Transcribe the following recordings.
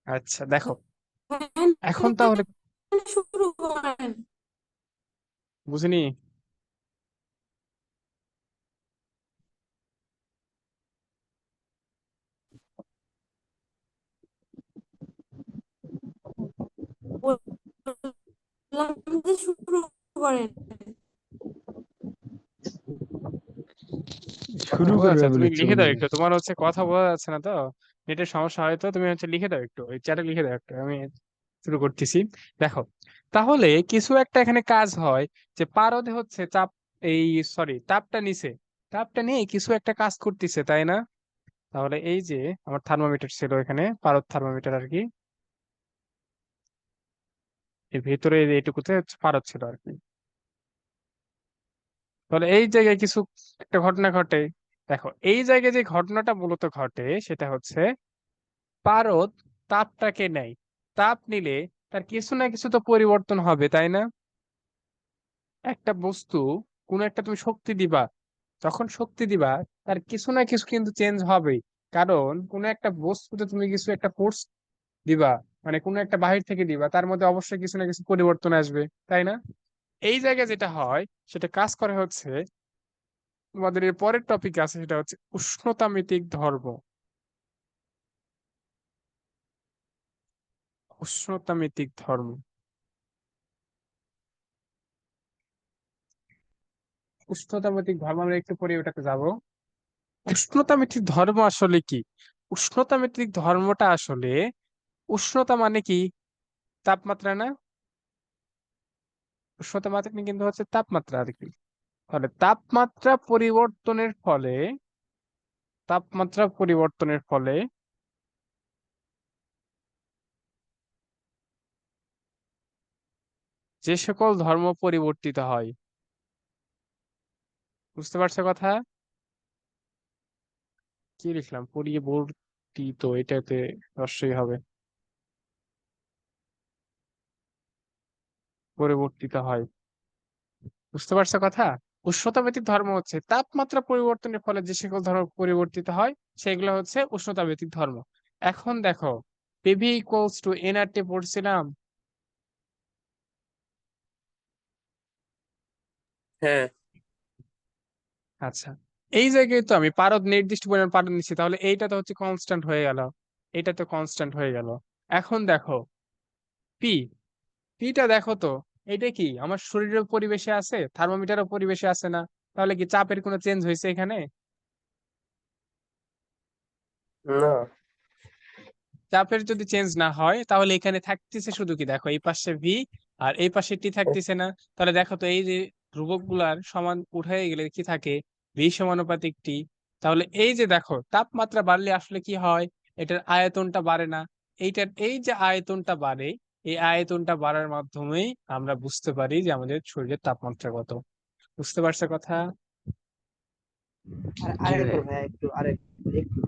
আচ্ছা দেখো, হ্যাঁ, এখন তাহলে শুরু করেন। বুঝিনি। বললাম যে শুরু করেন। শুরু ও করবে আচ্ছা, তুমি বলেছে লিখে মনে দাও হয়। একটু, তোমার হচ্ছে কথা বোঝা যাচ্ছে না তো, নেটের সমস্যা হয়তো, তুমি হচ্ছে লিখে দাও একটু, ওই চ্যাটে লিখে দাও একটু, আমি শুরু করতেছি। দেখো, তাহলে কিছু একটা এখানে কাজ হয়, যে পারদে হচ্ছে চাপ, এই সরি তাপটা নিচে, তাপটা নিয়ে কিছু একটা কাজ করতেছে, তাই না? তাহলে এই যে আমার থার্মোমিটার ছিল এখানে, পারদ থার্মোমিটার আর কি, এর ভেতরে এইটুকুতে হচ্ছে পারদ ছিল আর কি। তাহলে এই জায়গায় কিছু একটা ঘটনা ঘটে। দেখো, এই জায়গায় যে ঘটনাটা মূলত ঘটে সেটা হচ্ছে পারদ তাপটাকে নেয়, তাপ নিলে তার কিছু না কিছু তো পরিবর্তন হবে, তাই না? একটা বস্তু, কোনো একটা তুমি শক্তি দিবা, যখন শক্তি দিবা তার কিছু না কিছু কিন্তু চেঞ্জ হবেই। কারণ কোনো একটা বস্তুতে তুমি কিছু একটা ফোর্স দিবা, মানে কোনো একটা বাহির থেকে দিবা, তার মধ্যে অবশ্যই কিছু না কিছু পরিবর্তন আসবে, তাই না? এই জায়গায় যেটা হয়, সেটা কাজ করে হচ্ছে, তোমাদের এর পরের টপিক আছে, সেটা হচ্ছে উষ্ণতামিতিক ধর্ম। উষ্ণতামিতিক ধর্ম, উষ্ণতামিতিক ধর্ম আমরা একটু পরে ওটাতে যাব। উষ্ণতামিতিক ধর্ম আসলে কি? উষ্ণতামিতিক ধর্মটা আসলে, উষ্ণতা মানে কি? তাপমাত্রা না? উষ্ণতা মানে কিন্তু হচ্ছে তাপমাত্রা আর কি। তাহলে তাপমাত্রা পরিবর্তনের ফলে যে সকল ধর্ম পরিবর্তিত হয়, বুঝতে পারছো কথা? কি লিখলাম, পরিবর্তিত, এটাতে অবশ্যই হবে পরিবর্তিত হয়, বুঝতে পারছো কথা? উষ্ণতাব্যতিক ধর্ম হচ্ছে তাপমাত্রা পরিবর্তনের ফলে যে সকল ধর্ম পরিবর্তিত হয়, সেগুলো হচ্ছে উষ্ণতাব্যতিক ধর্ম। এখন দেখো, পিভি ইকুয়ালস টু এনআরটি পড়ছিলাম। হ্যাঁ। আচ্ছা, এই জায়গায় তো আমি পারদ, নির্দিষ্ট পরিমাণ পারদ নিচ্ছি, তাহলে এইটা তো হচ্ছে কনস্ট্যান্ট হয়ে গেল, এটা তো কনস্ট্যান্ট হয়ে গেল। এখন দেখো, পি, পিটা দেখো তো, এটা কি আমার শরীরের পরিবেশে আছে, থার্মোমিটারও পরিবেশে আছে না? তাহলে কি চাপের কোনো চেঞ্জ হয়েছে এখানে? না। চাপের যদি চেঞ্জ না হয়, তাহলে এখানে থাকতেছে শুধু কি, দেখো এই পাশে ভি আর এই পাশে টি থাকতেছে না? তাহলে দেখো তো, এই যে ধ্রুবক গুলার সমান উঠাই গেলে কি থাকে, ভি সমানুপাতিক টি। তাহলে এই যে দেখো, তাপমাত্রা বাড়লে আসলে কি হয়, এটার আয়তনটা বাড়ে না? এইটার এই যে আয়তনটা বাড়ে, এই আয়তনটা বাড়ার মাধ্যমেই আমরা বুঝতে পারি যে আমাদের শরীরের তাপমাত্রা কত। বুঝতে পারছো কথা? আর জি আরেকবার ভাই। ভাই, একটু আরেক একটু।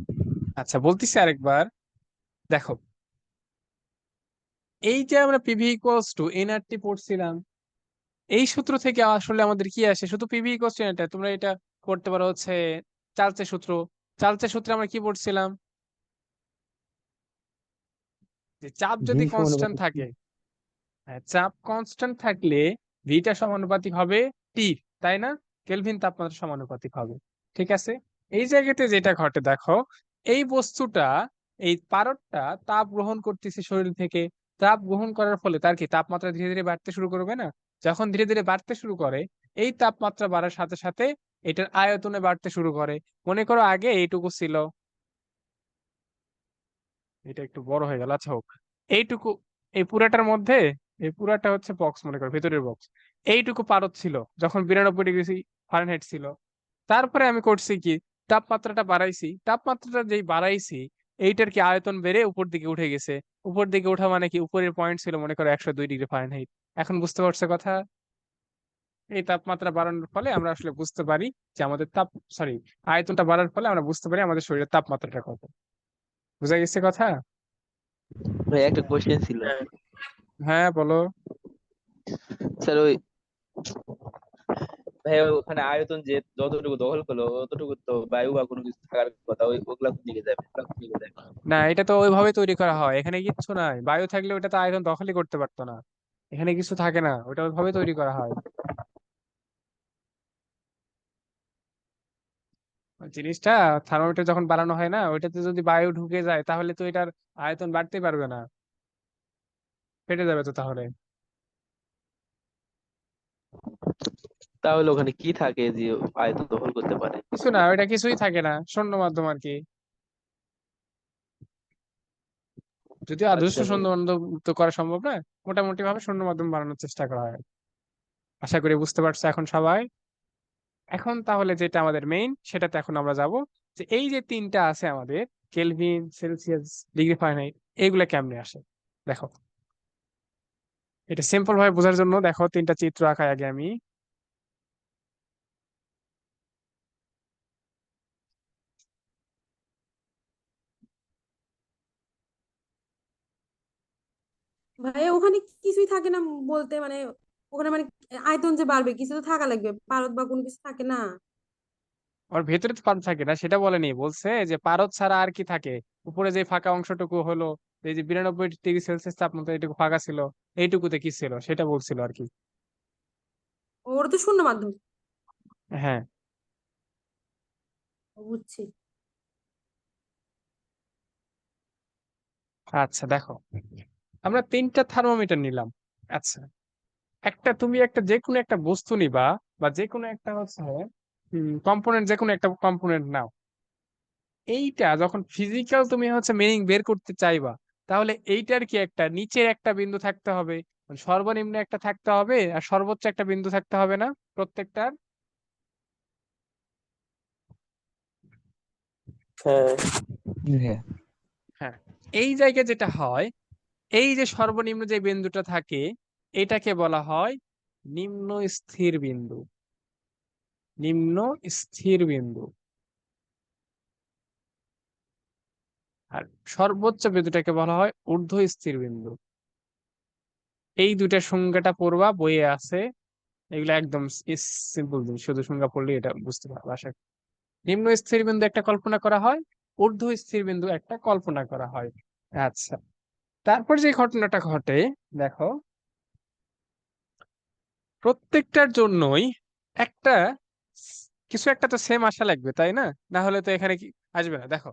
আচ্ছা, বলতেছি আরেকবার। দেখো, এই যে আমরা পিভি ইকুয়ালস টু এনআরটি পড়ছিলাম, এই সূত্র থেকে আসলে আমাদের কি আসে, শুধু পিভি ইকুয়ালস টু এটা তোমরা এটা করতে পারো হচ্ছে চার্লসের সূত্র। চার্লসের সূত্রে আমরা কি পড়ছিলাম, যে চাপ ভি যদি কনস্ট্যান্ট সমানুপাতিক কি? থাকে, হ্যাঁ, চাপ কনস্ট্যান্ট থাকলে ভিটা সমানুপাতিক হবে টি, তাই না? কেলভিন তাপমাত্রা সমানুপাতিক হবে। ঠিক আছে, এই জায়গাতে যেটা ঘটে দেখো, এই বস্তুটা, এই পারদটা তাপ গ্রহণ করতেছে শরীর থেকে, তাপ গ্রহণ করার ফলে তার কি তাপমাত্রা ধীরে ধীরে বাড়তে শুরু করবে না? যখন ধীরে ধীরে বাড়তে শুরু করে, এই তাপমাত্রা বাড়ার সাথে সাথে এটার আয়তনে বাড়তে শুরু করে। মনে করো আগে এইটুকু ছিল, এটা একটু বড় হয়ে গেল, আচ্ছা হোক, এইটুকু, এই পুরাটার মধ্যে, এই পুরাটা হচ্ছে বক্স, মনে করো ভেতরের বক্স, এইটুকু পারদ ছিল যখন 92 ডিগ্রি ফারেনহাইট ছিল। তারপরে আমি করছি কি, তাপমাত্রাটা বাড়াইছি, তাপমাত্রাটা যেই বাড়াইছি, এইটার কি আয়তন বেড়ে উপর দিকে উঠে গেছে। উপর দিকে ওঠা মানে কি, উপরের পয়েন্ট ছিল মনে করো 102 ডিগ্রি ফারেনহাইট। এখন বুঝতে পারছো কথা? এই তাপমাত্রা বাড়ানোর ফলে আমরা আসলে বুঝতে পারি যে আমাদের সরি আয়তনটা বাড়ার ফলে আমরা বুঝতে পারি আমাদের শরীরের তাপমাত্রাটা কত। বুঝা গেছে কথা? ভাই একটা কোশ্চেন ছিল। হ্যাঁ। হ্যাঁ বলো। স্যার ওই ভাই ওখানে আয়তন যে যতটুকু দখল করলো অতটুকু তো বায়ু বা কোনো কিছু থাকার কথা, ওগুলা কোন দিকে যাবে, ওগুলা কোন দিকে যাবে? না, এটা তো ওইভাবে তৈরি করা হয়, এখানে কিচ্ছু নাই। বায়ু থাকলে ওটা তো আয়তন দখলই করতে পারতো না। এখানে কিছু থাকে না, ওটা ওইভাবে তৈরি করা হয়। ওই জিনিসটা থার্মোমিটার যখন বানানো হয় না, ওইটাতে যদি বায়ু ঢুকে যায় তাহলে তো এটার আয়তন বাড়তে পারবে না, ফেটে যাবে তো তাহলে। তাহলে ওখানে কি থাকে যে আয়তন দখল করতে পারে? কিছু না, ওইটা কিছুই থাকে না, শূন্য মাধ্যম আর কি। যদিও আদর্শ আচ্ছা ভাই। শূন্য মাধ্যম তো করা সম্ভব না, মোটামুটি ভাবে শূন্য মাধ্যম বানানোর চেষ্টা করা হয়। আশা করি বুঝতে পারছো এখন সবাই। এখন তাহলে যেটা আমাদের মেইন, সেটাতে এখন আমরা যাব, যে এই যে তিনটা আছে আমাদের, কেলভিন, সেলসিয়াস, ডিগ্রি ফারেনহাইট, এইগুলা কেমনে আসে। দেখো, এটা সিম্পল ভাবে বোঝার জন্য দেখো তিনটা চিত্র আঁকাই আগে আমি। ভাইয়া ওখানে কিছুই থাকে না বলতে মানে ওখানে মানে আয়তন যে বাড়বে কিছু তো থাকা লাগবে, পারদ বা কোনো কিছু থাকে না। ওর ভেতরে তো পারদ থাকে না সেটা বলেনি, বলছে যে পারদ ছাড়া আর কি থাকে। উপরে যে ফাঁকা অংশটুকু হলো, এই যে 92 ডিগ্রি সেলসিয়াস তাপমাত্রা এটুকু ফাঁকা ছিল, এইটুকুতে কি ছিল সেটা বলছিল আর কি। ওর তো শূন্য মাধ্যম। হ্যাঁ। বুঝছি। আচ্ছা দেখো, আমরা তিনটা থার্মোমিটার নিলাম। আচ্ছা, একটা তুমি একটা যে কোনো একটা বস্তু নিবা, বা যে কোনো একটা হচ্ছে কম্পোনেন্ট, যে কোনো একটা কম্পোনেন্ট নাও। এইটা যখন ফিজিক্যাল তুমি হচ্ছে মিনিং বের করতে চাইবা, তাহলে এইটার কি একটা নিচের একটা বিন্দু থাকতে হবে, মানে সর্বনিম্ন একটা থাকতে হবে আর সর্বোচ্চ একটা বিন্দু থাকতে হবে না প্রত্যেকটার। হ্যাঁ, হ্যাঁ। হ্যাঁ। এই জায়গায় যেটা হয়, এই যে সর্বনিম্ন যে বিন্দুটা থাকে, এটাকে বলা হয় নিম্ন স্থির বিন্দু। নিম্ন স্থির বিন্দু। আর সর্বোচ্চ বিন্দুটাকে বলা হয় ঊর্ধ্ব স্থির বিন্দু। এই দুইটা সংজ্ঞাটা পড়বা, বইয়ে আছে। এগুলো একদম সিম্পল জিনিস, শুধু সংজ্ঞা পড়লে এটা বুঝতে পারবে আশা করি। নিম্ন স্থির বিন্দু একটা কল্পনা করা হয়, ঊর্ধ্ব স্থির বিন্দু একটা কল্পনা করা হয়। আচ্ছা, তারপর যে ঘটনাটা ঘটে, দেখো, প্রত্যেকটার জন্যই একটা কিছু একটা তো সেম আসা লাগবে, তাই না? না হলে তো এখানে কি আসবে না। দেখো,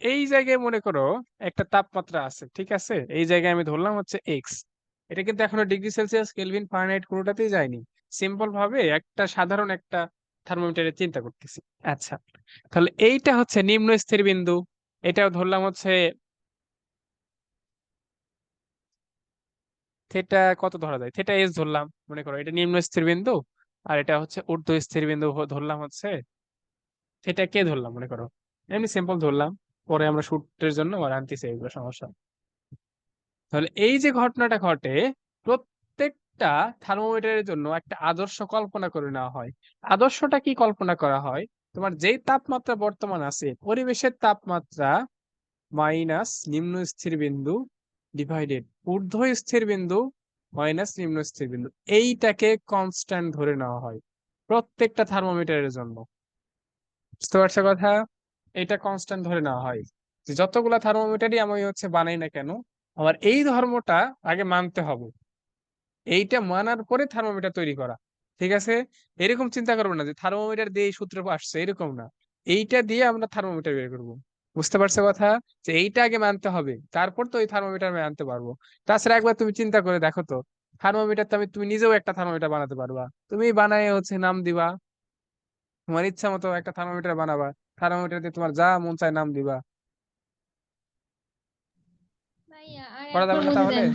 এই জায়গায় মনে করো একটা তাপমাত্রা আছে, ঠিক আছে? এই জায়গায় আমি ধরলাম হচ্ছে এক্স। এটা কিন্তু এখনো ডিগ্রি সেলসিয়াস, কেলভিন, ফারেনহাইট কোনোটাতেই যায়নি। সিম্পল ভাবে একটা সাধারণ একটা থার্মোমিটারের চিন্তা করতেছি। আচ্ছা, তাহলে এইটা হচ্ছে নিম্ন স্থির বিন্দু। এটাও ধরলাম হচ্ছে থেটা, কত ধরা যায়, থেটা এস ধরলাম, মনে করো এটা নিম্ন স্থির বিন্দু। আর এটা হচ্ছে ঊর্ধ্ব স্থির বিন্দু, ধরলাম হচ্ছে থেটা কে ধরলাম, মনে করো এমনি সিম্পল ধরলাম। পরে আমরা শুটের জন্য আর আনতেছি, এগুলো সমস্যা। তাহলে এই যে ঘটনাটা ঘটে, প্রত্যেকটা থার্মোমিটারের জন্য একটা আদর্শ কল্পনা করে নেওয়া হয়। আদর্শটা কি কল্পনা করা হয়? তোমার যেই তাপমাত্রা বর্তমান আছে, পরিবেশের তাপমাত্রা মাইনাস নিম্ন স্থির বিন্দু ডিভাইডেড ঊর্ধ্ব স্থির বিন্দু মাইনাস নিম্ন স্থির বিন্দু, এইটাকে কনস্ট্যান্ট ধরে নেওয়া হয় প্রত্যেকটা থার্মোমিটারের জন্য। বুঝতে পারছো কথা? এটা কনস্ট্যান্ট ধরে নেওয়া হয়, যে যতগুলা থার্মোমিটারই আমি হচ্ছে বানাই না কেন, আমার এই ধর্মটা আগে মানতে হবে। এইটা মানার পরে থার্মোমিটার তৈরি করা, ঠিক আছে? এরকম চিন্তা করবো না যে থার্মোমিটার দিয়ে এই সূত্র আসছে, এরকম না। এইটা দিয়ে আমরা থার্মোমিটার বের করবো। বুঝতে পারছো কথা? যে এইটা আগে মানতে হবে, তারপর তো ওই থার্মোমিটার আমি আনতে পারবো। তাছাড়া একবার তুমি চিন্তা করে দেখো তো, থার্মোমিটার তো তুমি নিজেও একটা থার্মোমিটার বানাতে পারবা। তুমি বানায় হচ্ছে নাম দিবা, তোমার ইচ্ছা মতো একটা থার্মোমিটার বানাবা, থার্মোমিটার দিয়ে তোমার যা মন চায় নাম দিবা। ভাইয়া আর করা একবার যাবে না বুঝে তাহলে? দেন।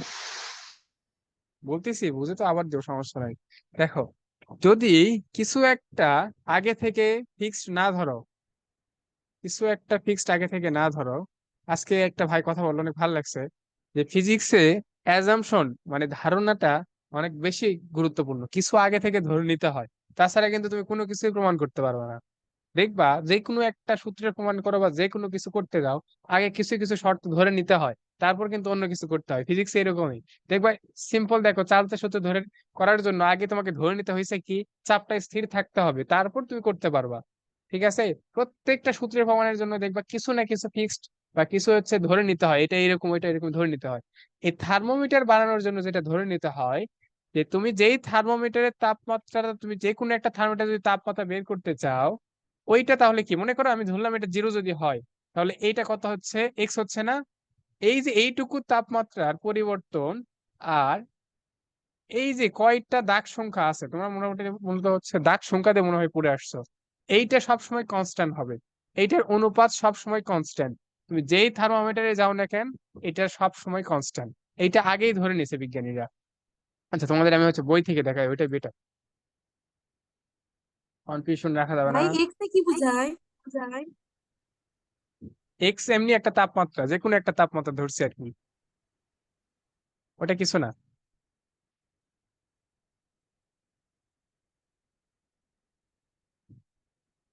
বলতেছি, বুঝে তো আবার দিও, সমস্যা নাই। দেখো, যদি কিছু একটা আগে থেকে ফিক্সড না ধরো, কিছু একটা ফিক্সড আগে থেকে না ধরো, আজকে একটা ভাই কথা বললো, অনেক ভালো লাগছে, যে ফিজিক্সে অ্যাজাম্পশন মানে ধারণাটা অনেক বেশি গুরুত্বপূর্ণ, কিছু আগে থেকে ধরে নিতে হয়। তাছাড়া কিন্তু তুমি কোনো কিছুই প্রমাণ করতে পারবে না। দেখবা যে কোনো একটা সূত্রের প্রমাণ করো বা যে কোনো কিছু করতে যাও, আগে কিছু কিছু শর্ত ধরে নিতে হয়, তারপর কিন্তু অন্য কিছু করতে হয়। ফিজিক্স এরকমই। দেখবা সিম্পল, দেখো চালতে সূত্র ধরে করার জন্য আগে তোমাকে ধরে নিতে হয়েছে কি চাপটা স্থির থাকতে হবে, তারপর তুমি করতে পারবা। ঠিক আছে? প্রত্যেকটা সূত্রের প্রমাণের জন্য দেখবা কিছু না কিছু ফিক্সড বা কিছু হচ্ছে ধরে নিতে হয়, এটা এরকম ওইটা এরকম ধরে নিতে হয়। এই থার্মোমিটার বানানোর জন্য যেটা ধরে নিতে হয়, যে তুমি যেই থার্মোমিটারের তাপমাত্রাটা, তুমি যে কোনো একটা থার্মোমিটার যদি তাপমাত্রা বের করতে চাও, ওইটা তাহলে কি মনে করো আমি ধরলাম এটা 0 যদি হয়, তাহলে এইটা কত হচ্ছে, এক্স হচ্ছে না? এই যে এইটুকু তাপমাত্রার পরিবর্তন, আর এই যে কয়টা দাগ সংখ্যা আছে, তোমরা মোটামুটি মূলত হচ্ছে দাগ সংখ্যা দিয়ে মনে হয় পড়ে আসছো, এইটা সবসময় কনস্ট্যান্ট হবে। এইটার অনুপাত সবসময় কনস্ট্যান্ট। তুমি যেই থার্মোমিটারে যাও না কেন, এটা সবসময় কনস্ট্যান্ট। এইটা আগেই ধরে নিছে বিজ্ঞানীরা। আচ্ছা, তোমাদের আমি হচ্ছে বই থেকে দেখাই, ওইটাই বেটার, কনফিউশন রাখা যাবে না। ভাই এক্স এ কি বোঝায়? বোঝায় এক্স এমনি একটা তাপমাত্রা, যে কোনো একটা তাপমাত্রা ধরছি আর কি, ওটা কিছু না।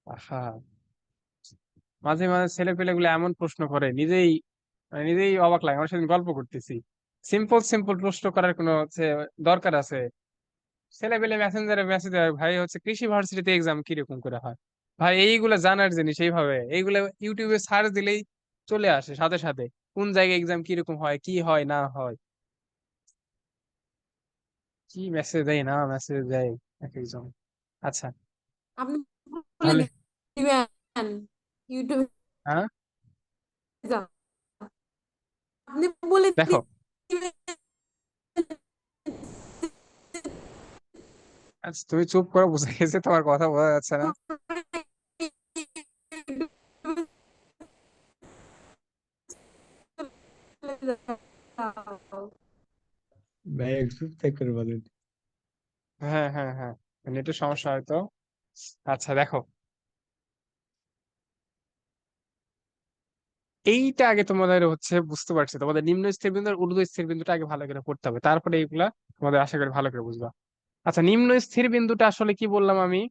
আহা, মাঝে মাঝে ছেলে পেলে গুলো এমন প্রশ্ন করে, নিজেই মানে নিজেই অবাক লাগে। আমার সাথে গল্প করতেছি, সিম্পল সিম্পল প্রশ্ন করার কোনো হচ্ছে দরকার আছে? ছেলে পেলে মেসেঞ্জারে মেসেজ দেয়, ভাই হচ্ছে কৃষি ভার্সিটিতে এক্সাম কিরকম করে হয়। ভাই এইগুলা জানার জিনিস, এইভাবে এইগুলা ইউটিউবে সার্চ দিলেই চলে আসে সাথে সাথে, কোন জায়গায় এক্সাম কিরকম হয়, কি হয় না হয়। কি মেসেজ দেয় না মেসেজ দেয় এক একজন। আচ্ছা, আপনি বলে তাহলে দিবেন ইউটিউবে হ্যাঁ যাও, আপনি বলে দেখো, দিবেন। আচ্ছা তুমি চুপ করো, বুঝে গেছে তোমার কথা বোঝা যাচ্ছে না। ভাই একটু চেক করে বলেন। হ্যাঁ হ্যাঁ হ্যাঁ, নেটের সমস্যা হয়তো। আচ্ছা দেখো, এইটা আগে তোমাদের হচ্ছে বুঝতে পারছি, তোমাদের নিম্ন স্থির বিন্দু আর ঊর্ধ্ব স্থির বিন্দুটা আগে ভালো করে পড়তে হবে, তারপরে এইগুলা তোমাদের আশা করি ভালো করে বুঝবা। আচ্ছা, নিম্ন স্থির বিন্দুটা আসলে কি বললাম আমি,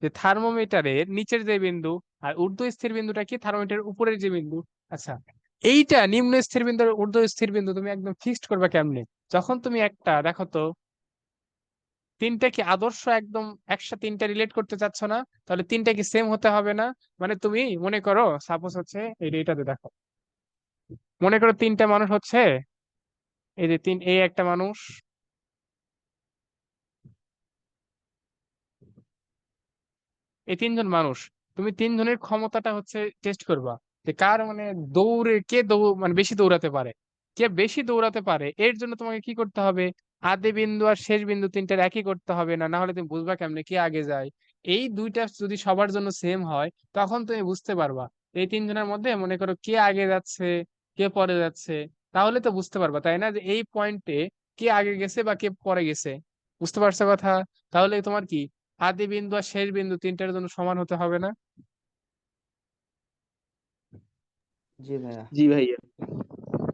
যে থার্মোমিটারের নিচের যে বিন্দু, আর ঊর্ধ্ব স্থির বিন্দুটা কি থার্মোমিটারের উপরের যে বিন্দু। আচ্ছা, এইটা নিম্ন স্থির বিন্দু আর ঊর্ধ্ব স্থির বিন্দু তুমি একদম ফিক্সড করবে কেমনে? যখন তুমি একটা দেখো তো, তিনটা কি আদর্শ একদম একসাথে তিনটা রিলেট করতে চাচ্ছ না, তাহলে তিনটা কি সেম হতে হবে না? মানে তুমি মনে করো সাপোজ হচ্ছে এইটাতে দেখো, মনে করো তিনটা মানুষ হচ্ছে, এই যে এই একটা মানুষ, এই তিনজন মানুষ, তুমি তিনজনের ক্ষমতাটা হচ্ছে টেস্ট করবা, যে কার মানে দৌড়ে কে মানে বেশি দৌড়াতে পারে। কে বেশি দৌড়াতে পারে এর জন্য তোমাকে কি করতে হবে, আদি বিন্দু আর শেষ বিন্দু তিনটার একই করতে হবে, না না হলে তুমি বুঝবা কেমনে কে আগে যায়। এই দুইটা যদি সবার জন্য সেম হয়, তখন তুমি বুঝতে পারবা এই তিনজনের মধ্যে মনে করো কে আগে যাচ্ছে, কে পরে যাচ্ছে। তাহলে তো বুঝতে পারবা, তাই না, যে এই পয়েন্টে কে আগে গেছে বা কে পরে গেছে। বুঝতে পারছো কথা? তাহলে তোমার কি আদি বিন্দু আর শেষ বিন্দু তিনটার জন্য সমান হতে হবে না? জি ভাইয়া। জি ভাইয়া।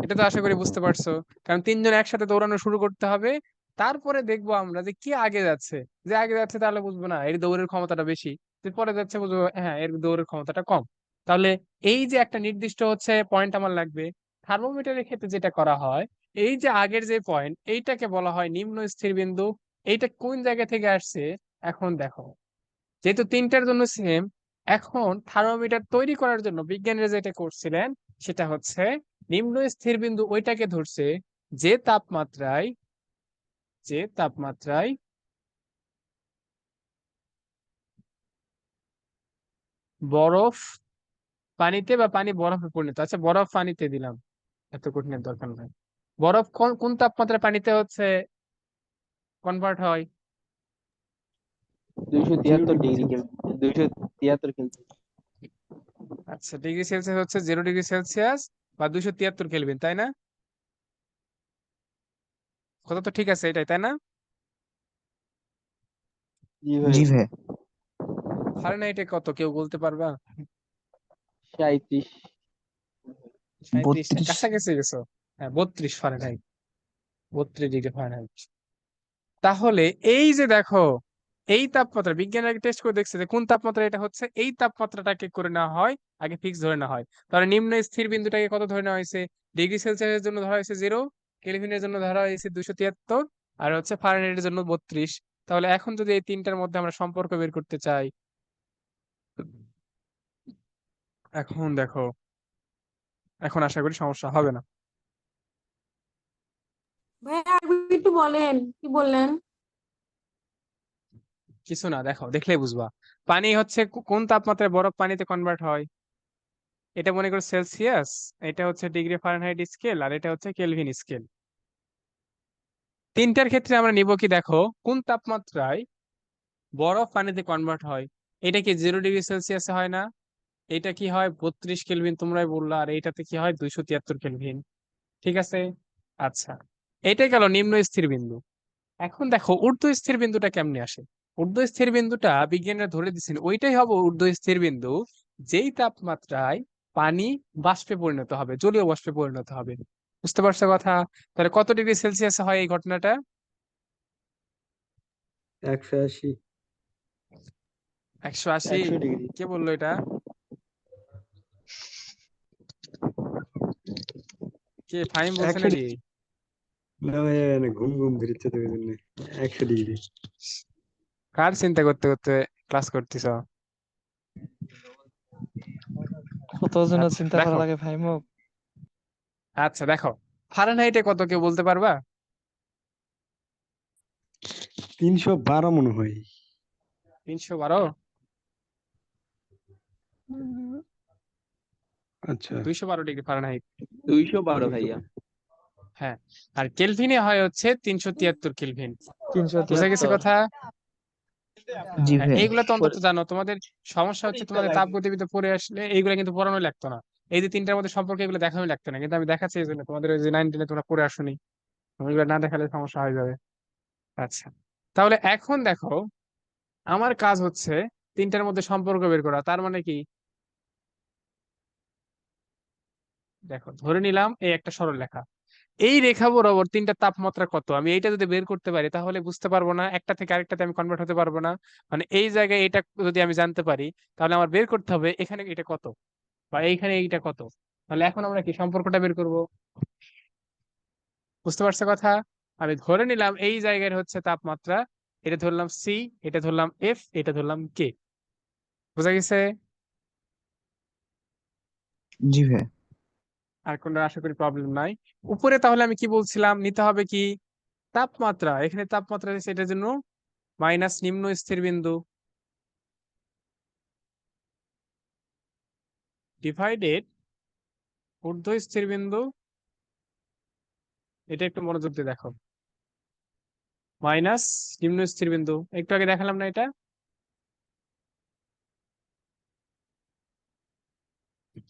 এটা তো আশা করি বুঝতে পারছো। কারণ তিনজন একসাথে দৌড়ানো শুরু করতে হবে, তারপরে দেখবো আমরা যে কে আগে যাচ্ছে। যে আগে যাচ্ছে তাহলে বুঝবো না এর দৌড়ের ক্ষমতাটা বেশি, যে পরে যাচ্ছে বুঝবো হ্যাঁ এর দৌড়ের ক্ষমতাটা কম। তাহলে এই যে একটা নির্দিষ্ট হচ্ছে পয়েন্ট আমার লাগবে, থার্মোমিটারের ক্ষেত্রে যেটা করা হয়, এই যে আগের যে পয়েন্ট এইটাকে বলা হয় নিম্ন স্থির বিন্দু। এইটা কোন জায়গা থেকে আসছে? এখন দেখো, যেহেতু তিনটার জন্য সেম, এখন থার্মোমিটার তৈরি করার জন্য বিজ্ঞানীরা যেটা করছিলেন, সেটা হচ্ছে নিম্ন স্থির বিন্দু ওইটাকে ধরছে যে তাপমাত্রায়, যে তাপমাত্রায় বরফ পানিতে বা পানি বরফে পরিণত, আচ্ছা বরফ পানিতে দিলাম, এত কঠিনের দরকার নাই। বরফ কোন কোন তাপমাত্রায় পানিতে হচ্ছে কনভার্ট হয়? 273 ডিগ্রি কেলভিন, 273 কেলভিন। আচ্ছা, ডিগ্রি সেলসিয়াস হচ্ছে 0 ডিগ্রি সেলসিয়াস বা 273 কেলভিন, তাই না? কথা তো ঠিক আছে এটাই, তাই না? জি ভাই। জি ভাইয়া। ফারেনহাইটে কত কেউ বলতে পারবা? 37। 37 না, 32। কাছাকাছি গেছো। হ্যাঁ, 32 ফারেনহাইট, 32 ডিগ্রি ফারেনহাইট। তাহলে এই যে দেখো, এই তাপমাত্রা বিজ্ঞানীরা টেস্ট করে দেখছে যে কোন তাপমাত্রা এটা হচ্ছে, এই তাপমাত্রাটাকে করে নেওয়া হয় আগে, ফিক্স ধরে নেওয়া হয়। তাহলে নিম্ন স্থির বিন্দুটাকে কত ধরে নেওয়া হয়েছে? ডিগ্রি সেলসিয়াসের জন্য ধরা হয়েছে 0, কেলভিনের জন্য ধরা হয়েছে 273, আর হচ্ছে ফারেনহাইটের জন্য 32। তাহলে এখন যদি এই তিনটার মধ্যে আমরা সম্পর্ক বের করতে চাই, এখন দেখো, এখন আশা করি সমস্যা হবে না। ভাইয়া আর একটু বলেন কি বললেন? কিছু না, দেখো, দেখলেই বুঝবা। পানি হচ্ছে কোন তাপমাত্রায় বরফ পানিতে কনভার্ট হয়, এটা মনে করো সেলসিয়াস, এটা হচ্ছে ডিগ্রি ফারেনহাইট স্কেল, আর এটা হচ্ছে কেলভিন স্কেল। তিনটার ক্ষেত্রে আমরা নিব কি, দেখো, কোন তাপমাত্রায় বরফ পানিতে কনভার্ট হয়। এটা কি 0 ডিগ্রি সেলসিয়াসে হয় না? এটা কি হয় 32 কেলভিন, তোমরাই বললা। আর এইটাতে কি হয় 273 কেলভিন। ঠিক আছে, আচ্ছা, এটাই গেল নিম্ন স্থির বিন্দু। এখন দেখো ঊর্ধ্ব স্থির বিন্দুটা কেমনে আসে। ঊর্ধ্ব স্থির বিন্দুটা বিজ্ঞানীরা ধরে দিচ্ছেন ওইটাই হবে ঊর্ধ্ব স্থির বিন্দু যেই তাপমাত্রায় পানি বাষ্পে পরিণত হবে, জলীয় বাষ্পে পরিণত হবে। বুঝতে পারছো কথা? তাহলে কত ডিগ্রি সেলসিয়াসে হয় এই ঘটনাটা? 180। 180? 100 ডিগ্রি। কে বললো এটা? কে, ফাহিম বলছে 100 নাকি? না ভাইয়া, না ঘুম ঘুম ধরছে তো ওই জন্য। 100 ডিগ্রি। কার চিন্তা করতে করতে ক্লাস করতেছ? কতজনের আচ্ছা চিন্তা করা দেখো, লাগে ভাই মুখ। আচ্ছা দেখো, ফারেনহাইটে কত কেউ বলতে পারবা? 312 মনে হয়। 312? আচ্ছা, 212 ডিগ্রি ফারেনহাইট। 212 ভাইয়া। হ্যাঁ, আর কেলভিনে হয় হচ্ছে 373 কেলভিন। তিনশো বুঝা গেছে 73। কথা? জি হ্যাঁ, ভাই। এইগুলা তো অন্তত জানো। তোমাদের সমস্যা হচ্ছে তোমাদের তাপগতিবিদ্যা পড়ে আসলে এইগুলা কিন্তু পড়ানো লাগতো না। এই যে তিনটার মধ্যে সম্পর্ক, এগুলো দেখানো লাগতো না, কিন্তু আমি দেখাচ্ছি এই জন্য তোমাদের ওই যে 9-10 তোমরা পড়ে আসোনি। এগুলো না দেখালে সমস্যা হয়ে যাবে। আচ্ছা, তাহলে এখন দেখো, আমার কাজ হচ্ছে তিনটার মধ্যে সম্পর্ক বের করা। তার মানে কি, দেখো, ধরে নিলাম এই একটা সরল রেখা, এই রেখা বরাবর তিনটা তাপমাত্রা কত, আমি এইটা যদি বের করতে পারি তাহলে বুঝতে পারবো না একটা থেকে আরেকটাতে আমি কনভার্ট হতে পারবো না। মানে এই জায়গায় এটা যদি আমি জানতে পারি, তাহলে আমার বের করতে হবে এখানে এটা কত বা এইখানে এইটা কত। তাহলে এখন আমরা কি সম্পর্কটা বের করব? বুঝতে পারছো কথা? আমি ধরে নিলাম এই জায়গায় হচ্ছে তাপমাত্রা, এটা ধরলাম সি, এটা ধরলাম এফ, এটা ধরলাম কে। বুঝা গেছে? জি ভাই। আর কোনো আশা করি প্রবলেম নাই। উপরে তাহলে আমি কি বলছিলাম, নিতে হবে কি, তাপমাত্রা। এখানে তাপমাত্রা দিচ্ছে, এটার জন্য মাইনাস নিম্ন স্থির বিন্দু ডিভাইডেড ঊর্ধ্ব স্থির বিন্দু, এটা একটু মনোযোগ দিয়ে দেখো, মাইনাস নিম্ন স্থির বিন্দু। একটু আগে দেখালাম না এটা?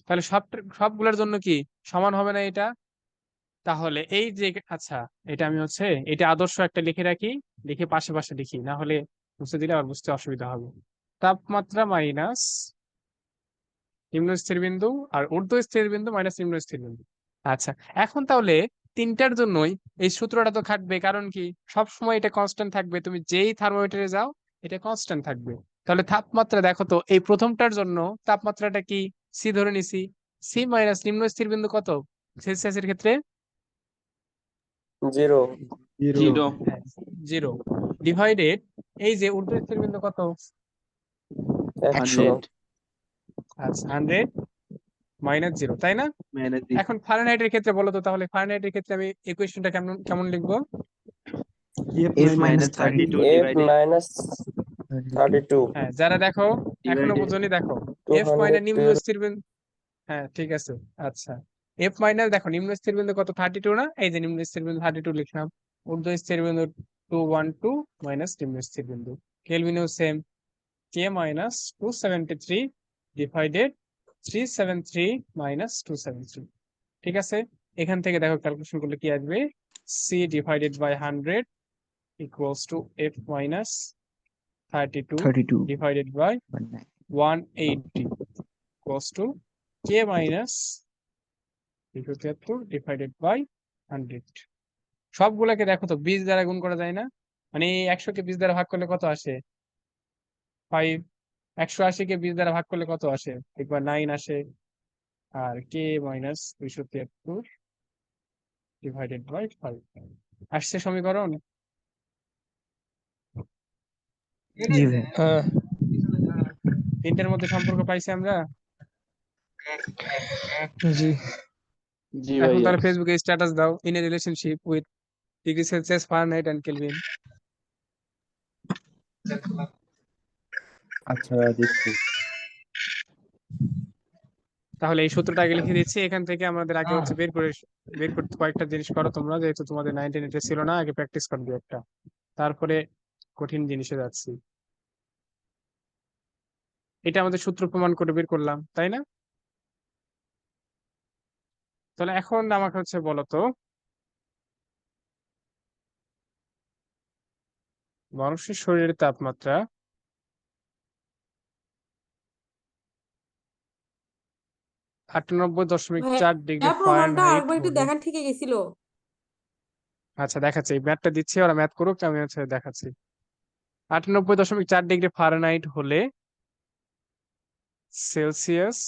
তাহলে সবগুলোর জন্য কি সমান হবে না এটা? তাহলে এই যে, আচ্ছা, এটা আমি হচ্ছে এটা আদর্শ একটা লিখে রাখি, লিখে পাশে পাশে লিখি, না হলে বুঝতে দিলে আবার বুঝতে অসুবিধা হবে। তাপমাত্রা মাইনাস নিম্ন স্থির বিন্দু, আর ঊর্ধ্ব স্থির বিন্দু মাইনাস নিম্ন স্থির বিন্দু। আচ্ছা, এখন তাহলে তিনটার জন্যই এই সূত্রটা তো খাটবে, কারণ কি সব সময় এটা কনস্ট্যান্ট থাকবে, তুমি যেই থার্মোমিটারে যাও এটা কনস্ট্যান্ট থাকবে। তাহলে তাপমাত্রা দেখো তো, এই প্রথমটার জন্য তাপমাত্রাটা কি, সি ধরে নিছি, সি মাইনাস নিম্ন স্থির বিন্দু কত সেলসিয়াসের ক্ষেত্রে? 0। 0। 0। হ্যাঁ, 0 ডিভাইডেড এই যে ঊর্ধ্ব স্থির বিন্দু কত? 100। 100 আচ্ছা, 100 মাইনাস 0, তাই না? মাইনাস এখন ফারেনহাইটের ক্ষেত্রে বলো তো, তাহলে ফারেনহাইটের ক্ষেত্রে আমি ইকুয়েশনটা কেমন কেমন লিখবো? F minus 32 F minus 32 হ্যাঁ, যারা দেখো এখনো divided বুঝোনি, দেখো এফ মাইনাস নিম্ন 212। স্থির বিন্দু। হ্যাঁ, ঠিক আছে, আচ্ছা, এফ মাইনাস দেখো নিম্ন স্থির বিন্দু কত, 32 না? এই যে নিম্ন স্থির বিন্দু 32 লিখলাম, ঊর্ধ্ব স্থির বিন্দু 212 মাইনাস নিম্ন স্থির বিন্দু। কেলভিনেও সেম, কে মাইনাস 273 ডিভাইডেড 373 মাইনাস 273। ঠিক আছে, এখান থেকে দেখো ক্যালকুলেশন করলে কি আসবে, C divided by 100 equals to F minus 32 divided by 180 equals to k minus 273 divided by 100। সবগুলাকে দেখো তো 20 দ্বারা গুণ করা যায় না? মানে 100 কে 20 দ্বারা ভাগ করলে কত আসে? 5। 180 কে 20 দ্বারা ভাগ করলে কত আসে? একবার 9 আসে। আর k মাইনাস 273 ডিভাইডেড বাই 5। আসছে সমীকরণ? জি ভাইয়া। হ্যাঁ, তিনটার মধ্যে সম্পর্ক পাইছি আমরা। জি। জি এখন ভাইয়া। তাহলে ফেসবুকে স্ট্যাটাস দাও, in a relationship with degree Celsius, Fahrenheit and Kelvin. আচ্ছা দিচ্ছি। তাহলে এই সূত্রটা আগে লিখে দিচ্ছি, এখান থেকে আমাদের আগে হচ্ছে বের করতে কয়েকটা জিনিস করো তোমরা, যেহেতু তোমাদের 9-10 ছিল না, আগে প্র্যাকটিস করবে একটা, তারপরে কঠিন জিনিসে যাচ্ছি। এটা আমাদের সূত্র প্রমাণ করে বের করলাম, তাই না? তাহলে এখন আমাকে হচ্ছে বলো তো, মানুষের শরীরের তাপমাত্রা 98.4 ডিগ্রি ভাইয়া প্রমাণটা ফারেনহাইট আরেকবার একটু হলে, দেখান, ঠিক গেছিল? আচ্ছা দেখাচ্ছি, এই ম্যাথটা দিচ্ছি, ওরা ম্যাথ করুক, আমি হচ্ছে দেখাচ্ছি। 98.4 ডিগ্রি ফারেনহাইট হলে সেলসিয়াস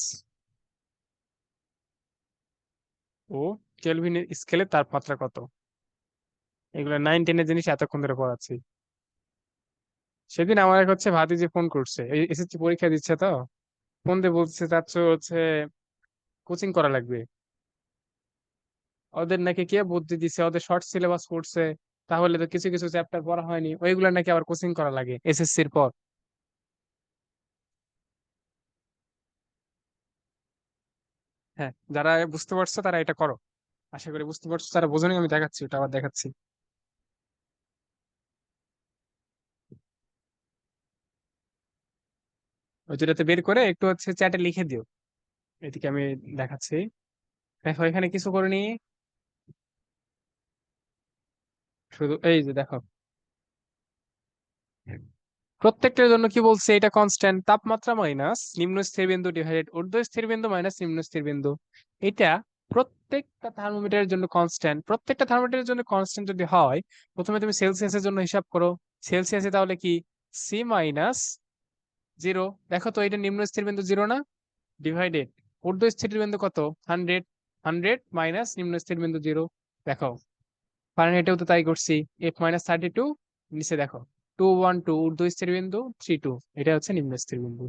ও কেলভিন স্কেলে তাপমাত্রা কত? এগুলো 9-10 জিনিস এতক্ষণ ধরে পড়াচ্ছি। সেদিন আমার এক হচ্ছে ভাতিজি ফোন করছে, এই এসএসসি পরীক্ষা দিচ্ছে তো, ফোন দিয়ে বলছে চাচ্ছ হচ্ছে কোচিং করা লাগবে, ওদের নাকি কে বুদ্ধি দিছে, ওদের শর্ট সিলেবাস করছে, তাহলে তো কিছু কিছু চ্যাপ্টার পড়া হয়নি, ওইগুলো নাকি আবার কোচিং করা লাগে এসএসসির পর। হ্যাঁ, যারা বুঝতে পারছো তারা এটা করো, আশা করি বুঝতে পারছো, তারা বোঝেনি আমি দেখাচ্ছি, ওটা আবার দেখাচ্ছি। ওই দুটাতে বের করে একটু হচ্ছে চ্যাটে লিখে দিও, এদিকে আমি দেখাচ্ছি। দেখো এখানে কিছু করিনি, শুধু এই যে দেখো, প্রত্যেকটার জন্য কি বলছে, এটা কনস্ট্যান্ট তাপমাত্রা মাইনাস নিম্ন স্থিরবিন্দু ডিভাইডেড ঊর্ধ্ব স্থিরবিন্দু মাইনাস নিম্ন স্থিরবিন্দু। এটা প্রত্যেকটা থার্মোমিটারের জন্য কনস্ট্যান্ট, প্রত্যেকটা থার্মোমিটারের জন্য কনস্ট্যান্ট যদি হয়, প্রথমে তুমি সেলসিয়াসের জন্য হিসাব করো, সেলসিয়াসে তাহলে কি C-0, দেখো তো এটা নিম্ন স্থিরবিন্দু 0 না, ডিভাইডেড ঊর্ধ্ব স্থিরবিন্দু কত, 100, 100 মাইনাস নিম্ন স্থিরবিন্দু 0। দেখো ফারেনহাইটেও তো তাই করছি, F-32, নিচে দেখো 212 ঊর্ধ্ব স্থিরবিন্দু, 32 এটা হচ্ছে নিম্ন স্থিরবিন্দু।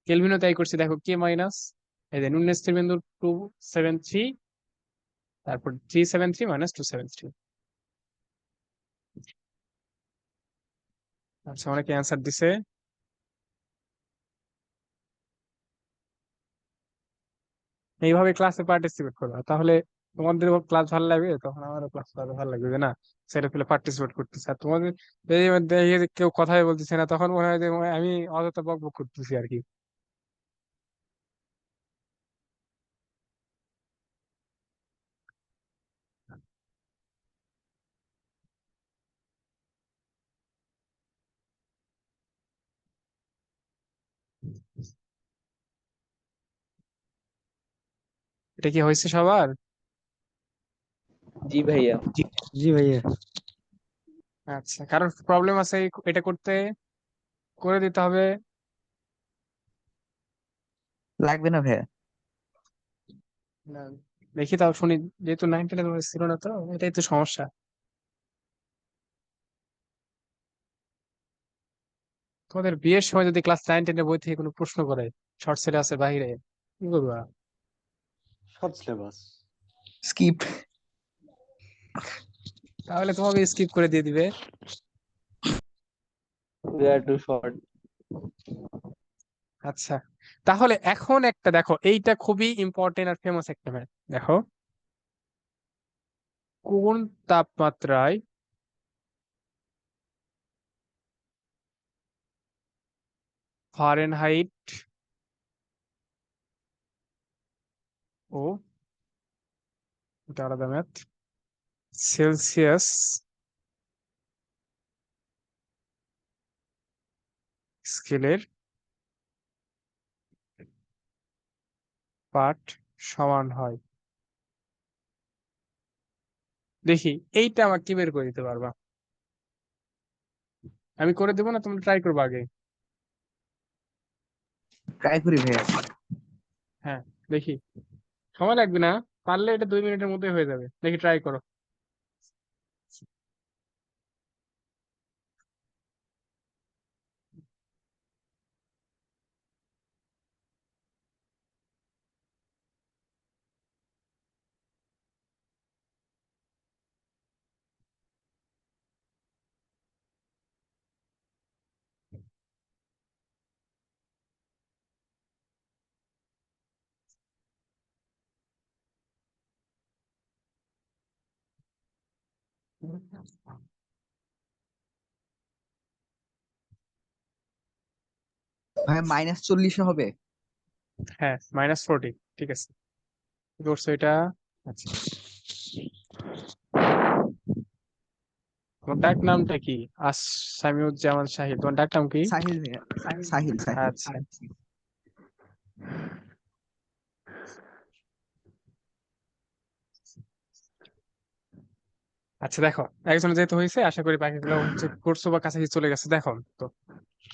কেলভিনও তাই করছি, দেখো K মাইনাস, এই যে নিম্ন স্থিরবিন্দু 273, তারপর 373 মাইনাস 273। আচ্ছা, অনেকে অ্যান্সার দিছে। এইভাবে ক্লাসে পার্টিসিপেট করো, তাহলে তোমাদের ক্লাস ভালো লাগবে, তখন আমারও ক্লাস ভালো লাগবে, যে না ছেলে পেলে পার্টিসিপেট করতেছে, আর তোমাদের এই যে দেখে যে কেউ কথাই বলতেছে না, তখন মনে হয় যে আমি অযথা বক বক করতেছি আর কি। এটা কি হয়েছে সবার? জি ভাইয়া। জি ভাইয়া। আচ্ছা, কারণ প্রবলেম আছে এটা করতে, করে দিতে হবে। লাগবে না ভাইয়া। না, দেখি তাও শুনি, যেহেতু 9-10 ছিল না, তো এটাই তো সমস্যা। তোমাদের বিয়ের সময় যদি ক্লাস 9-10 বই থেকে কোনো প্রশ্ন করে শর্ট সিলেবাসের বাইরে, কি করবা? Short syllabus. স্কিপ। তাহলে তোমাকে স্কিপ করে দিয়ে দিবে। We are too short. আচ্ছা, তাহলে এখন একটা দেখো, এইটা খুবই ইম্পর্টেন্ট আর ফেমাস একটা ম্যাথ, দেখো কোন তাপমাত্রায় ফারেনহাইট ও, এটা আলাদা ম্যাথ, সেলসিয়াস স্কেলের পাঠ সমান হয়। দেখি এইটা আমাকে কি বের করে দিতে পারবা? আমি করে দেবো না, তোমরা ট্রাই করবো আগে? ট্রাই করি ভাইয়া। হ্যাঁ, দেখি, সময় লাগবে না, পারলে এটা 2 মিনিটের মধ্যে হয়ে যাবে, দেখি ট্রাই করো। ভাই -40 হবে। হ্যাঁ, -40, ঠিক আছে। কি করছো এটা? আচ্ছা, তোমার ডাক নামটা কি? সামিউজ্জামান শাহিদ, তোমার ডাক নাম কি? সাহিল ভাইয়া, সাহিল সাহিল। আচ্ছা, আচ্ছা দেখো, একজন যেহেতু হয়েছে, আশা করি বাকিগুলো হচ্ছে করছো বা কাছাকাছি চলে গেছে। দেখো তো,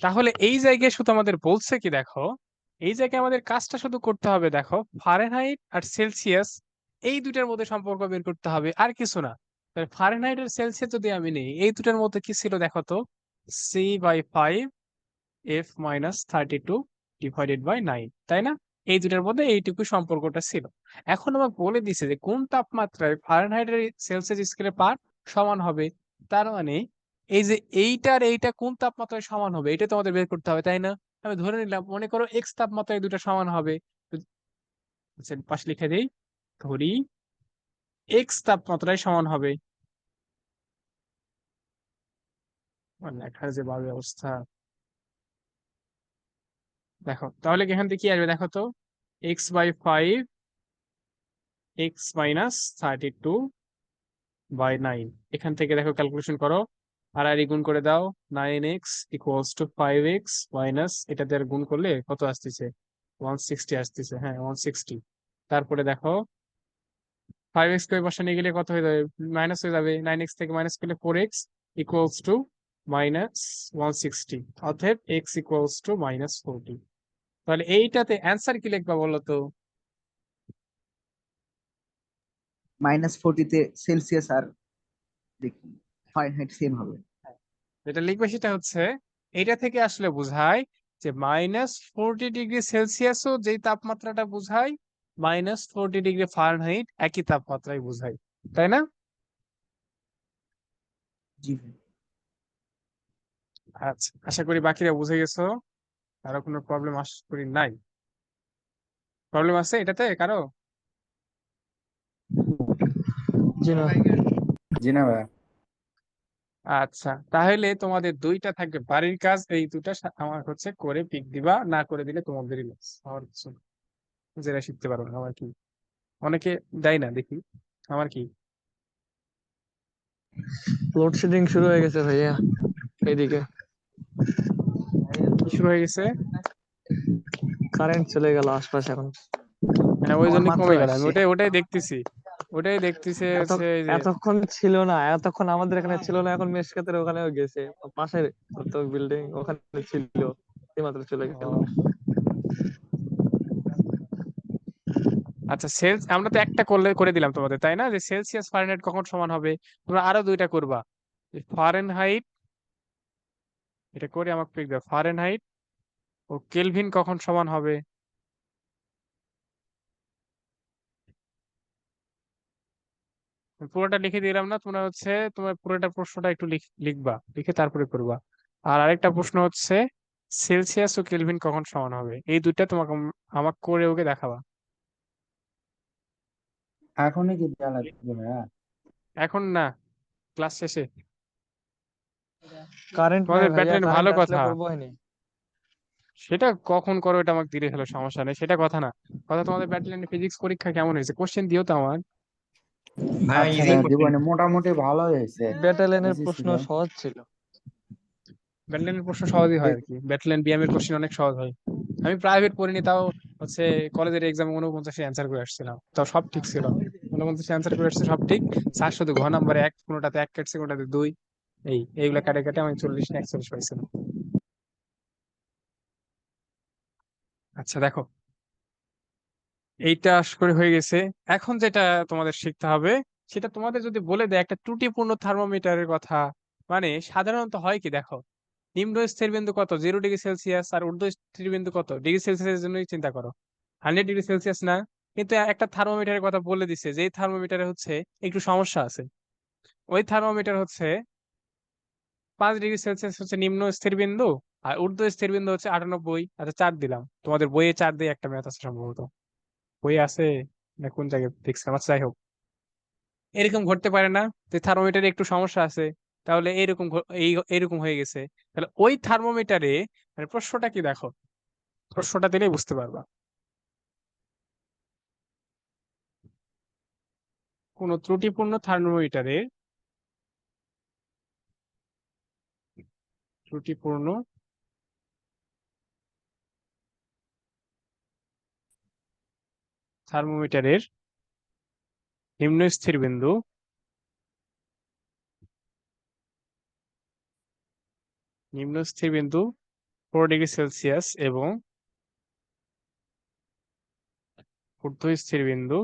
তাহলে এই জায়গায় শুধু আমাদের বলছে কি, দেখো এই জায়গায় আমাদের কাজটা শুধু করতে হবে, দেখো ফারেনহাইট আর সেলসিয়াস এই দুইটার মধ্যে সম্পর্ক বের করতে হবে, আর কিছু না। ফারেনহাইট আর সেলসিয়াস যদি আমি নেই, এই দুটার মধ্যে কি ছিল দেখো তো, C/5 F-32 ডিভাইডেড বাই 9, তাই না? এই দুটার মধ্যে এইটুকু সম্পর্কটা ছিল। এখন আমাকে বলে দিছে যে কোন তাপমাত্রায় ফারেনহাইট আর সেলসিয়াস স্কেলে পার সমান হবে। তার মানে এই যে এইটার এইটা কোন তাপমাত্রায় সমান হবে, এটা তোমাদের বের করতে হবে, তাই না? আমি ধরে নিলাম, মনে করো এক্স তাপমাত্রায় দুটো সমান হবে। তো আচ্ছা, পাশে লিখে দিই, ধরি এক্স তাপমাত্রায় সমান হবে। লেখার যে বাজে অবস্থা। দেখো তাহলে কি এখান থেকে কি আসবে, দেখো তো, x/5 x-32/9, এখান থেকে দেখো ক্যালকুলেশন করো, আর আর গুণ করে দাও। 9x = 5x মাইনাস এটা দিয়ে গুণ করলে কত আসতেছে, 160 আসতেছে। হ্যাঁ, 160। তারপরে দেখো 5x কে ওই পাশে নিয়ে গেলে কত হয়ে যাবে, মাইনাস হয়ে যাবে। 9x থেকে মাইনাস করলে 4x = -160, অতএব x = -40। তাহলে এইটাতে অ্যান্সার কি লিখবা বলো তো? -40 তে সেলসিয়াস আর দেখি ফারেনহাইট সেম হবে। যেটা লিখবে সেটা হচ্ছে, এটা থেকে আসলে বোঝায় যে -40°C যেই তাপমাত্রাটা বোঝায়, -40°F একই তাপমাত্রায় বোঝায়, তাই না? জি ভাই। আচ্ছা, আশা করি বাকিরা বুঝে গেছো। কারো কোনো প্রবলেম আশা করি নাই। প্রবলেম আছে এটাতে কারো? জি না। জি না ভাই। আচ্ছা, তাহলে তোমাদের দুইটা থাকবে বাড়ির কাজ, এই দুটা আমার হচ্ছে করে পিক দিবা, না করে দিলে তোমাদেরই লস। আমার কিছু না। নিজেরা শিখতে পারো না, আমার কি, অনেকে দেয় না দেখি, আমার কি। লোডশেডিং শুরু হয়ে গেছে ভাইয়া এইদিকে। কি শুরু হয়ে গেছে? কারেন্ট চলে গেল আশপাশে এখন। হ্যাঁ, ওই আমার জন্য মাত্র কমে গেল। আমি আসছে। ওটাই দেখতেছি, ওটাই দেখতেছি এত হচ্ছে এই যে। এতক্ষণ ছিল না, এতক্ষণ আমাদের এখানে ছিল না, এখন মেশকাতের ওখানেও গেছে, পাশের তো বিল্ডিং ওখানে ছিল, এইমাত্র চলে গেল। ও, আচ্ছা, আমরা তো একটা করলে করে দিলাম তোমাদের, তাই না? যে সেলসিয়াস ফারেনহাইট কখন সমান হবে। তোমরা আরো দুইটা করবা, ফারেনহাইট, এটা করে আমাকে পিক দাও, ফারেনহাইট ও কেলভিন কখন সমান হবে। পুরোটা লিখে দিলাম না, তোমরা হচ্ছে তোমার পুরোটা প্রশ্নটা একটু লিখবা, লিখে তারপরে করবা। আর আরেকটা প্রশ্ন হচ্ছে, সেলসিয়াস ও কেলভিন কখন সমান হবে, এই দুইটা তোমাকে আমাকে করে ওকে দেখাবা। এখনই কি দেওয়া লাগবে ভাইয়া? এখন না, ক্লাস শেষে। কারেন্ট নাই তোমাদের ভাইয়া, ব্যাটালিয়ন ভালো কারেন্ট আসলে কথা, করবো হয়নি। সেটা কখন করো এটা আমাকে দিলে হলো, সমস্যা নেই, সেটা কথা না। কথা, তোমাদের ব্যাটালিয়নে ফিজিক্স পরীক্ষা কেমন হয়েছে, কোশ্চেন দিও তো আমার। আচ্ছা ভাইয়া, জীবনে মোটামুটি ভালো হয়েছে। ব্যাটালিয়নের এসএসসি প্রশ্ন তে। সহজ ছিল। ব্যাটালিয়নের প্রশ্ন সহজই হয় আর কি, ব্যাটালিয়ন বিএম এর কোশ্চেন অনেক সহজ হয়। আমি প্রাইভেট পড়িনি, তাও হচ্ছে কলেজের এক্সামে 49 অ্যান্সার করে আসছিলাম, তাও সব ঠিক ছিল। 49 অ্যান্সার করে আসছে সব ঠিক। স্যার শুধু ঘ নাম্বারে এক, কোনোটাতে এক কাটছে, কোনোটাতে দুই, এইগুলা কাটে কাটে আমি 40 না 41 পাইছিলাম। আচ্ছা দেখো, এইটা আশা করি হয়ে গেছে। এখন যেটা তোমাদের শিখতে হবে, সেটা তোমাদের যদি বলে দেয় একটা ত্রুটিপূর্ণ থার্মোমিটারের কথা, মানে সাধারণত হয় কি দেখো, নিম্ন স্থিরবিন্দু কত, 0°C, আর ঊর্ধ্ব স্থিরবিন্দু কত, ডিগ্রি সেলসিয়াসের জন্যই চিন্তা করো, 100°C না। কিন্তু একটা থার্মোমিটারের কথা বলে দিছে, যেই থার্মোমিটারে হচ্ছে একটু সমস্যা আছে। ওই থার্মোমিটার হচ্ছে 5°C হচ্ছে নিম্ন স্থিরবিন্দু, আর ঊর্ধ্ব স্থিরবিন্দু হচ্ছে 98। আচ্ছা, 4 দিলাম, তোমাদের বইয়ে 4 দিয়ে একটা ম্যাথ আছে সম্ভবত, বই আছে না কোন জায়গায় দেখছিলাম, আচ্ছা যাই হোক। এরকম ঘটতে পারে না যে থার্মোমিটারে একটু সমস্যা আছে, তাহলে এরকম এরকম হয়ে গেছে। তাহলে ওই থার্মোমিটারে, মানে প্রশ্নটা কি দেখো, প্রশ্নটা দিলেই বুঝতে পারবা। কোন ত্রুটিপূর্ণ থার্মোমিটারে, ত্রুটিপূর্ণ থার্মোমিটারের নিম্ন স্থির বিন্দু, নিম্ন স্থির বিন্দু 4°C এবং ঊর্ধ্ব স্থির বিন্দু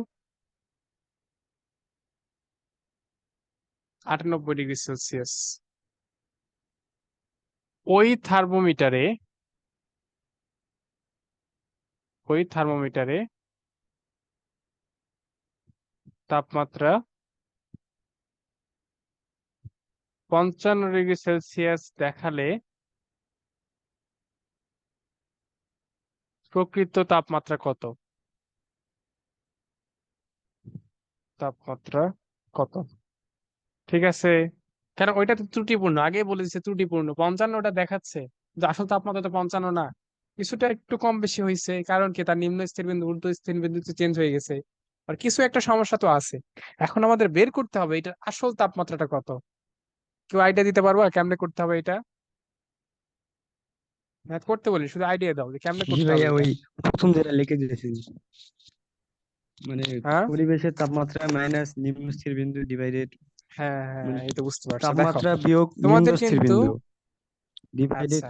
98°C। ওই থার্মোমিটারে, ওই থার্মোমিটারে তাপমাত্রা 55°C দেখালে প্রকৃত তাপমাত্রা কত? তাপমাত্রা কত? ঠিক আছে, কারণ ওইটা তো ত্রুটিপূর্ণ, আগে বলে দিচ্ছে ত্রুটিপূর্ণ, 55টা দেখাচ্ছে, কিন্তু আসল তাপমাত্রা তো 55 না, কিছুটা একটু কম বেশি হয়েছে, কারণ কি তার নিম্ন স্থির বিন্দু ঊর্ধ্ব স্থির বিন্দু চেঞ্জ হয়ে গেছে, আর কিছু একটা সমস্যা তো আছে। এখন আমাদের বের করতে হবে এটার আসল তাপমাত্রাটা কত। কেউ আইডিয়া দিতে পারবো কেমনে করতে হবে এটা? ম্যাথ করতে বলি, শুধু আইডিয়া দাও যে কেমনে জি করতে হবে ভাইয়া, এটা। ওই প্রথম যেটা লিখে দিয়েছেন, মানে হ্যাঁ পরিবেশের তাপমাত্রা মাইনাস নিম্ন স্থির বিন্দু ডিভাইডেড, হ্যাঁ হ্যাঁ, মানে এই তো বুঝতে পারছো, দেখো তাপমাত্রা বিয়োগ নিম্ন তোমাদের স্থির কিন্তু, বিন্দু ডিভাইডেড। আচ্ছা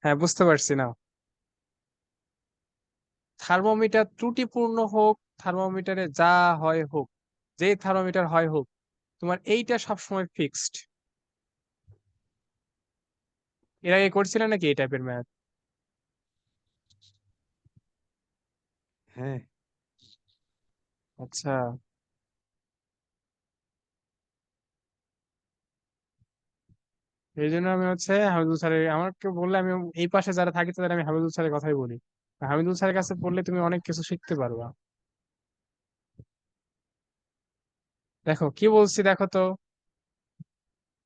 হ্যাঁ বুঝতে পারছি না, থার্মোমিটার ত্রুটিপূর্ণ হোক, থার্মোমিটারে যা হয় হোক, যে থার্মোমিটার হয় হোক, তোমার এইটা সবসময় ফিক্সড। এর আগে করছিলে নাকি এই টাইপের ম্যাথ? হ্যাঁ, আচ্ছা, এই জন্য আমি হামিদুল স্যারের, আমাকে বললে আমি এই পাশে যারা থাকি তাদের আমি হামিদুল স্যারের কথাই বলি। হামিদুল স্যারের কাছে পড়লে তুমি অনেক কিছু শিখতে পারবা। দেখো কি বলছি, দেখো তো,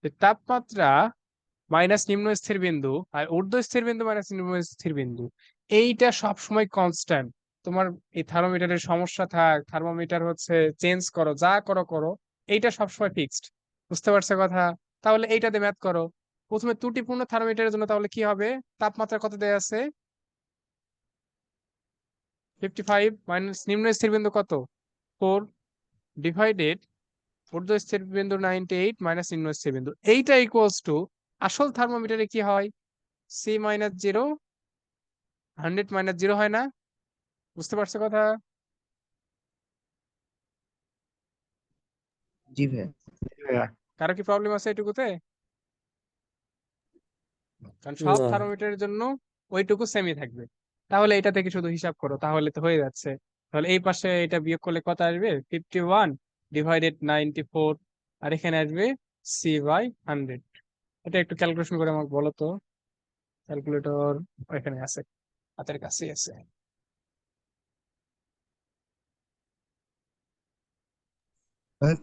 যে তাপমাত্রা মাইনাস নিম্ন স্থির বিন্দু আর ঊর্ধ্ব স্থির বিন্দু মাইনাস নিম্ন স্থির বিন্দু, এইটা সব সময় কনস্ট্যান্ট। তোমার এই থার্মোমিটারের সমস্যা থাক, থার্মোমিটার চেঞ্জ করো, যা করো করো, এইটা সবসময় ফিক্সড। বুঝতে পারছো কথা? তাহলে এইটাতে ম্যাথ করো। প্রথমে ত্রুটিপূর্ণ থার্মোমিটারের জন্য তাহলে কি হবে, তাপমাত্রা কত দেয়া আছে? 55 মাইনাস নিম্ন স্থির বিন্দু কত, 4, ডিভাইডেড ঊর্ধ্ব স্থির বিন্দু 98 মাইনাস নিম্ন স্থির বিন্দু, এইটা ইকুয়ালস টু, আসল থার্মোমিটারে কি হয়, C-0, 100 - 0 হয় না? বুঝতে পারছো কথা? জি ভাইয়া। ভাইয়া। কারো কি প্রবলেম আছে এটুকুতে? কারণ সব না, থার্মোমিটারের জন্য ওইটুকু সেমই থাকবে। তাহলে এটা থেকে শুধু হিসাব করো, তাহলে তো হয়ে যাচ্ছে। তাহলে এই পাশে এটা বিয়োগ করলে কত আসবে, 51 ডিভাইডেড 94, আর এখানে আসবে C/100। এটা একটু ক্যালকুলেশন করে আমাকে বলো তো, ক্যালকুলেটর এখানে আছে, হাতের কাছেই আছে।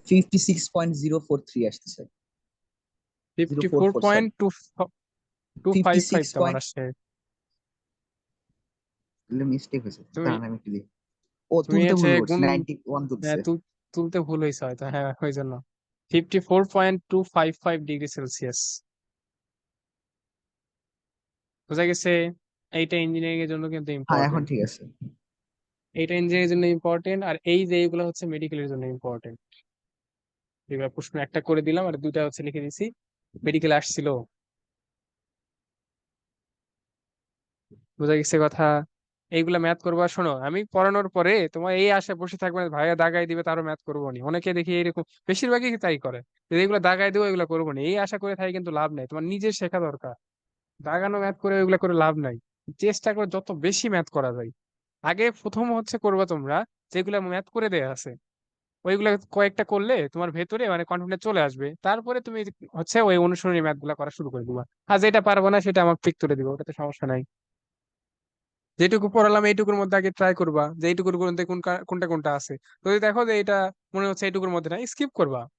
56.043 আসতেছে। 54.255 তোমার 56 আসছে। মিস্টেক হয়েছে, তুমি দাঁড়ান আমি একটু দিই। ও তুমি তুলতে ভুল করছি, গুণ, 91 হ্যাঁ তুলছে। তুলতে ভুল হয়েছে হয়তো, হ্যাঁ ওই জন্য। 54.255°C। বোঝা গেছে? এইটা ইঞ্জিনিয়ারিং এর জন্য কিন্তু হ্যাঁ এখন ইম্পর্টেন্ট, ঠিক আছে। এইটা ইঞ্জিনিয়ারিং এর জন্য ইম্পর্টেন্ট, আর এই যে এইগুলো মেডিকেলের জন্য ইম্পর্টেন্ট। এবার প্রশ্ন একটা করে দিলাম আর দুইটা লিখে দিছি, মেডিকেল আসছিল। বোঝা গেছে কথা? এইগুলা ম্যাথ করবা, শোনো আমি পড়ানোর পরে তোমার এই আশা বসে থাকবে না, ভাইয়া দাগাই দিবে তারও ম্যাথ করবো নি, অনেকে দেখি এরকম, বেশিরভাগই তাই করে, যে এগুলো দাগাই দেবো এগুলো করবো না, এই আশা করে থাকে, কিন্তু লাভ নাই, তোমার নিজের শেখা দরকার। দাগানো ম্যাথ করে ওইগুলা করে লাভ নাই। চেষ্টা করে যত বেশি ম্যাথ করা যায়। আগে প্রথম করবা তোমরা যেগুলা ম্যাথ করে দেয়া আছে, ওইগুলা কয়েকটা করলে তোমার ভেতরে মানে কনফিডেন্স চলে আসবে, তারপরে তুমি ওই অনুসরণী ম্যাথ গুলা করা শুরু করে দিবা। আর যেটা পারবো না সেটা আমাকে পিক তুলে দিবে, ওটাতে সমস্যা নাই। যেটুকু পড়ালাম এইটুকুর মধ্যে আগে ট্রাই করবা যে এইটুকুর মধ্যে কোনটা কোনটা আছে। যদি দেখো যে এটা মনে হচ্ছে এইটুকুর মধ্যে না, স্কিপ করবা।